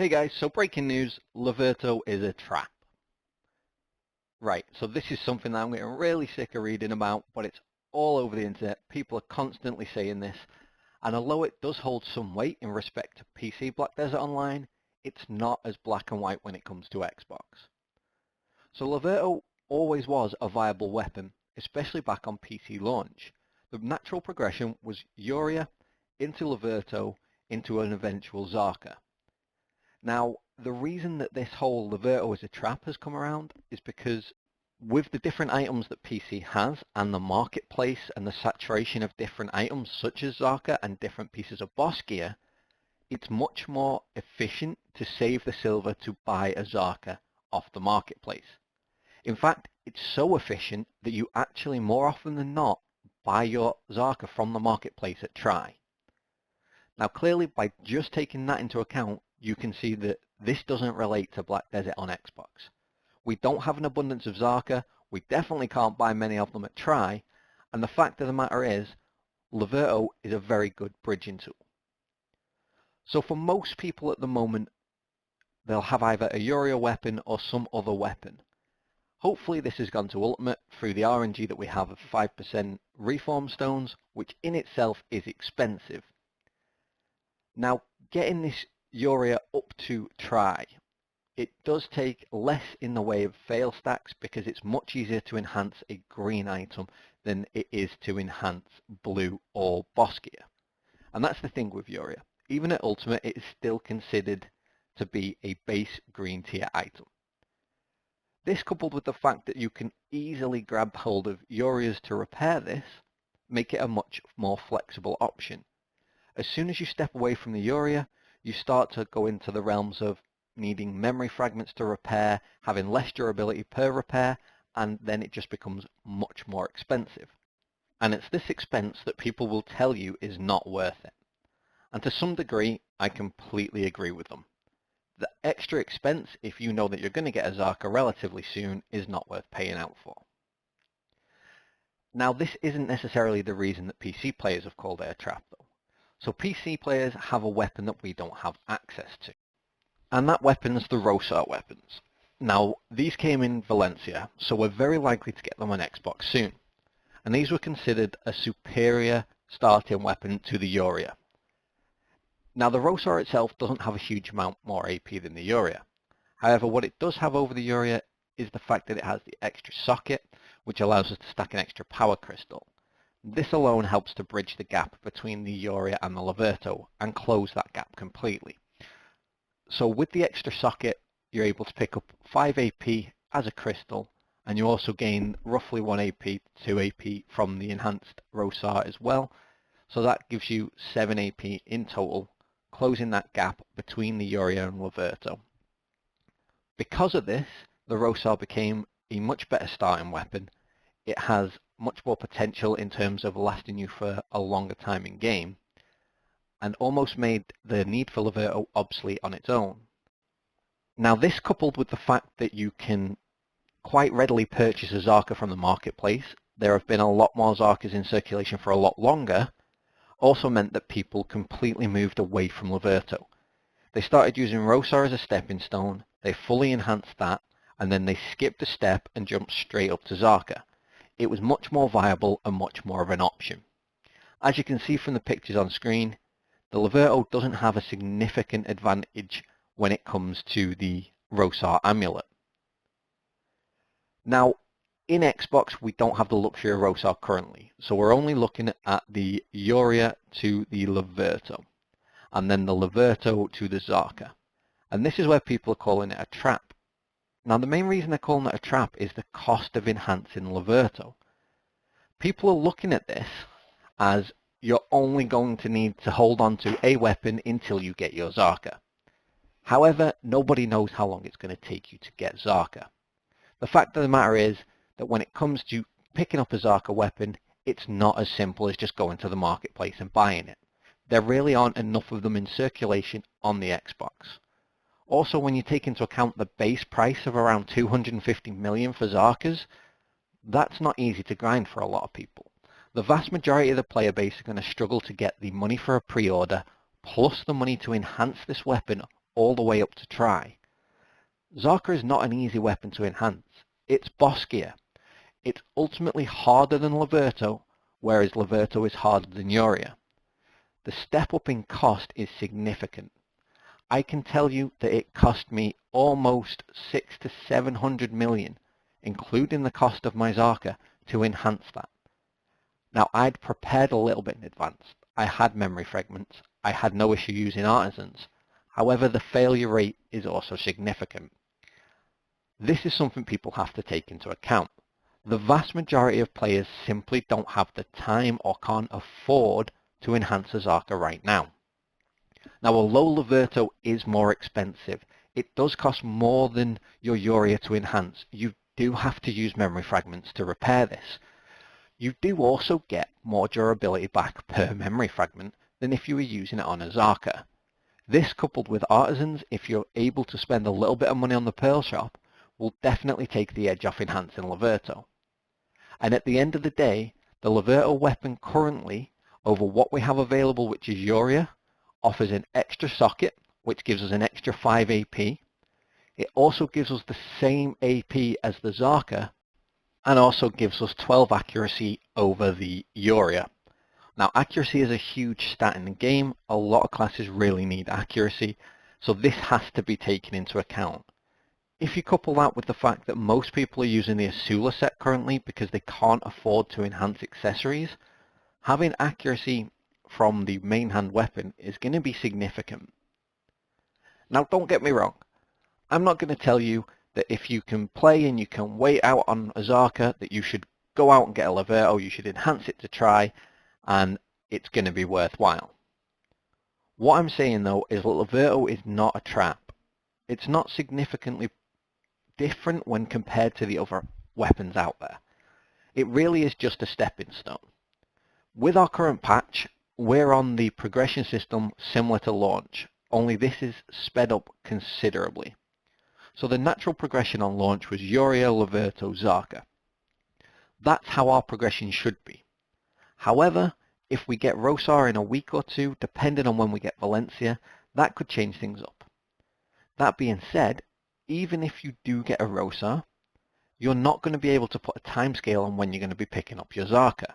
Hey guys, so breaking news, Liverto is a trap. Right, so this is something that I'm getting really sick of reading about, but it's all over the internet. People are constantly saying this, and although it does hold some weight in respect to PC Black Desert Online, it's not as black and white when it comes to Xbox. So Liverto always was a viable weapon, especially back on PC launch. The natural progression was Uria into Liverto into an eventual Kzarka. Now, the reason that this whole Liverto as a trap has come around is because with the different items that PC has and the marketplace and the saturation of different items such as kzarka and different pieces of boss gear, it's much more efficient to save the silver to buy a kzarka off the marketplace. In fact, it's so efficient that you actually more often than not buy your kzarka from the marketplace at try. Now clearly by just taking that into account, you can see that this doesn't relate to Black Desert on Xbox. We don't have an abundance of kzarka, we definitely can't buy many of them at try, and the fact of the matter is, Liverto is a very good bridging tool. So for most people at the moment, they'll have either a Uria weapon or some other weapon. Hopefully this has gone to Ultimate through the RNG that we have of 5% reform stones, which in itself is expensive. Now, getting this Uria up to try, it does take less in the way of fail stacks because it's much easier to enhance a green item than it is to enhance blue or boss gear. And that's the thing with Uria. Even at Ultimate, it is still considered to be a base green tier item. This coupled with the fact that you can easily grab hold of Urias to repair this, make it a much more flexible option. As soon as you step away from the Uria, you start to go into the realms of needing memory fragments to repair, having less durability per repair, and then it just becomes much more expensive. And it's this expense that people will tell you is not worth it. And to some degree, I completely agree with them. The extra expense, if you know that you're going to get a kzarka relatively soon, is not worth paying out for. Now, this isn't necessarily the reason that PC players have called it a trap, though. So PC players have a weapon that we don't have access to. And that weapon's the Rosar weapons. Now, these came in Valencia, so we're very likely to get them on Xbox soon. And these were considered a superior starting weapon to the Uria. Now, the Rosar itself doesn't have a huge amount more AP than the Uria. However, what it does have over the Uria is the fact that it has the extra socket, which allows us to stack an extra power crystal. This alone helps to bridge the gap between the Uria and the Liverto and close that gap completely. So with the extra socket, you're able to pick up 5 AP as a crystal, and you also gain roughly 1 AP, 2 AP from the enhanced Rosar as well. So that gives you 7 AP in total, closing that gap between the Uria and Liverto. Because of this, the Rosar became a much better starting weapon. It has much more potential in terms of lasting you for a longer time in game, and almost made the need for Liverto obsolete on its own. Now this coupled with the fact that you can quite readily purchase a kzarka from the marketplace, there have been a lot more kzarkas in circulation for a lot longer, also meant that people completely moved away from Liverto. They started using Rosar as a stepping stone, they fully enhanced that, and then they skipped a step and jumped straight up to kzarka. It was much more viable and much more of an option. As you can see from the pictures on screen, the Liverto doesn't have a significant advantage when it comes to the Rosar amulet. Now, in Xbox, we don't have the luxury of Rosar currently, so we're only looking at the Uria to the Liverto, and then the Liverto to the kzarka. And this is where people are calling it a trap. Now, the main reason they're calling it a trap is the cost of enhancing Liverto. People are looking at this as you're only going to need to hold on to a weapon until you get your kzarka. However, nobody knows how long it's going to take you to get kzarka. The fact of the matter is that when it comes to picking up a kzarka weapon, it's not as simple as just going to the marketplace and buying it. There really aren't enough of them in circulation on the Xbox. Also, when you take into account the base price of around 250 million for kzarkas, that's not easy to grind for a lot of people. The vast majority of the player base are going to struggle to get the money for a pre-order, plus the money to enhance this weapon all the way up to try. Kzarka is not an easy weapon to enhance. It's boss gear. It's ultimately harder than Liverto, whereas Liverto is harder than Uriah. The step up in cost is significant. I can tell you that it cost me almost 600 to 700 million, including the cost of my Kzarka, to enhance that. Now, I'd prepared a little bit in advance. I had memory fragments. I had no issue using artisans. However, the failure rate is also significant. This is something people have to take into account. The vast majority of players simply don't have the time or can't afford to enhance a Kzarka right now. Now, although Liverto is more expensive, it does cost more than your Uriah to enhance. You do have to use memory fragments to repair this. You do also get more durability back per memory fragment than if you were using it on a Kzarka. This, coupled with artisans, if you're able to spend a little bit of money on the Pearl Shop, will definitely take the edge off enhancing Liverto. And at the end of the day, the Liverto weapon currently, over what we have available, which is Uriah, offers an extra socket, which gives us an extra 5 AP. It also gives us the same AP as the Kzarka, and also gives us 12 accuracy over the Uriah. Now, accuracy is a huge stat in the game. A lot of classes really need accuracy, so this has to be taken into account. If you couple that with the fact that most people are using the Asula set currently because they can't afford to enhance accessories, having accuracy from the main hand weapon is going to be significant. Now, don't get me wrong. I'm not going to tell you that if you can play and you can wait out on a Kzarka, that you should go out and get a Liverto, you should enhance it to try, and it's going to be worthwhile. What I'm saying though is that Liverto is not a trap. It's not significantly different when compared to the other weapons out there. It really is just a stepping stone. With our current patch, we're on the progression system similar to launch, only this is sped up considerably. So the natural progression on launch was Uriah, Liverto, Kzarka. That's how our progression should be. However, if we get Rosar in a week or two, depending on when we get Valencia, that could change things up. That being said, even if you do get a Rosar, you're not going to be able to put a timescale on when you're going to be picking up your Kzarka.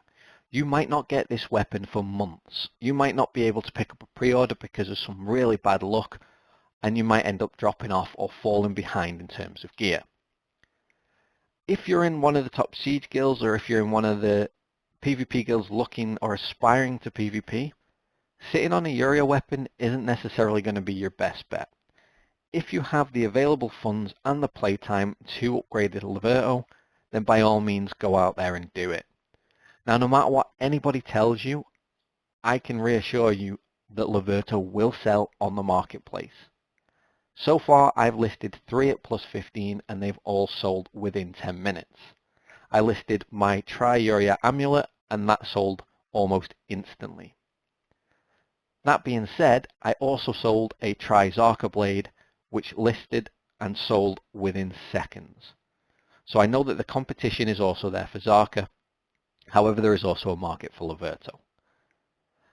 You might not get this weapon for months. You might not be able to pick up a pre-order because of some really bad luck, and you might end up dropping off or falling behind in terms of gear. If you're in one of the top Siege guilds, or if you're in one of the PvP guilds looking or aspiring to PvP, sitting on a Uriah weapon isn't necessarily going to be your best bet. If you have the available funds and the playtime to upgrade the Liverto, then by all means go out there and do it. Now, no matter what anybody tells you, I can reassure you that Liverto will sell on the marketplace. So far, I've listed 3 at plus 15 and they've all sold within 10 minutes. I listed my Tri-Uriah amulet and that sold almost instantly. That being said, I also sold a Tri-Kzarka blade which listed and sold within seconds. So I know that the competition is also there for Kzarka. However, there is also a market for Liverto.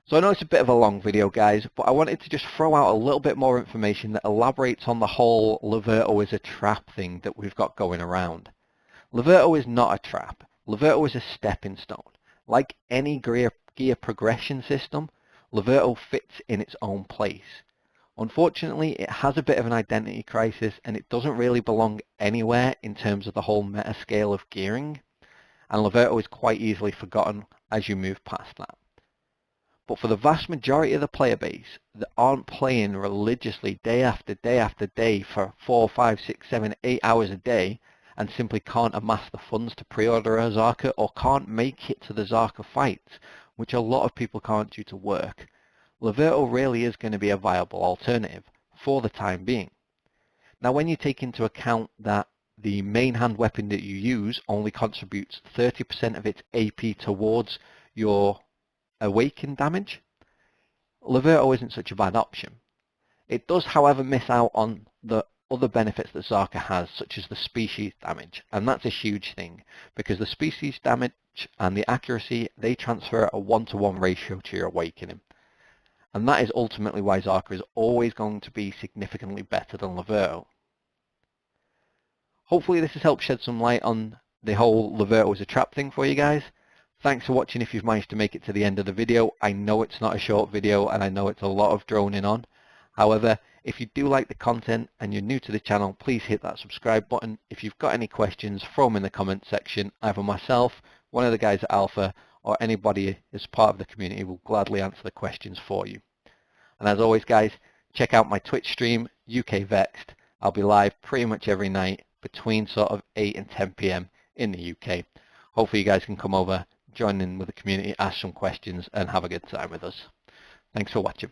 So I know it's a bit of a long video, guys, but I wanted to just throw out a little bit more information that elaborates on the whole Liverto is a trap thing that we've got going around. Liverto is not a trap. Liverto is a stepping stone. Like any gear progression system, Liverto fits in its own place. Unfortunately, it has a bit of an identity crisis and it doesn't really belong anywhere in terms of the whole meta scale of gearing, and Liverto is quite easily forgotten as you move past that. But for the vast majority of the player base that aren't playing religiously day after day after day for 4, 5, 6, 7, 8 hours a day and simply can't amass the funds to pre-order a Kzarka or can't make it to the Kzarka fights, which a lot of people can't due to work, Liverto really is going to be a viable alternative for the time being. Now, when you take into account that the main hand weapon that you use only contributes 30% of its AP towards your awaken damage, Liverto isn't such a bad option. It does, however, miss out on the other benefits that Kzarka has, such as the species damage, and that's a huge thing, because the species damage and the accuracy, they transfer at a 1-to-1 ratio to your awakening. And that is ultimately why Kzarka is always going to be significantly better than Liverto. Hopefully this has helped shed some light on the whole Liverto as a trap thing for you guys. Thanks for watching if you've managed to make it to the end of the video. I know it's not a short video and I know it's a lot of droning on. However, if you do like the content and you're new to the channel, please hit that subscribe button. If you've got any questions, throw them in the comment section. Either myself, one of the guys at Alpha, or anybody as part of the community will gladly answer the questions for you. And as always guys, check out my Twitch stream, UK Vexed. I'll be live pretty much every night between sort of 8 and 10 PM in the UK. Hopefully you guys can come over, join in with the community, ask some questions and have a good time with us. Thanks for watching.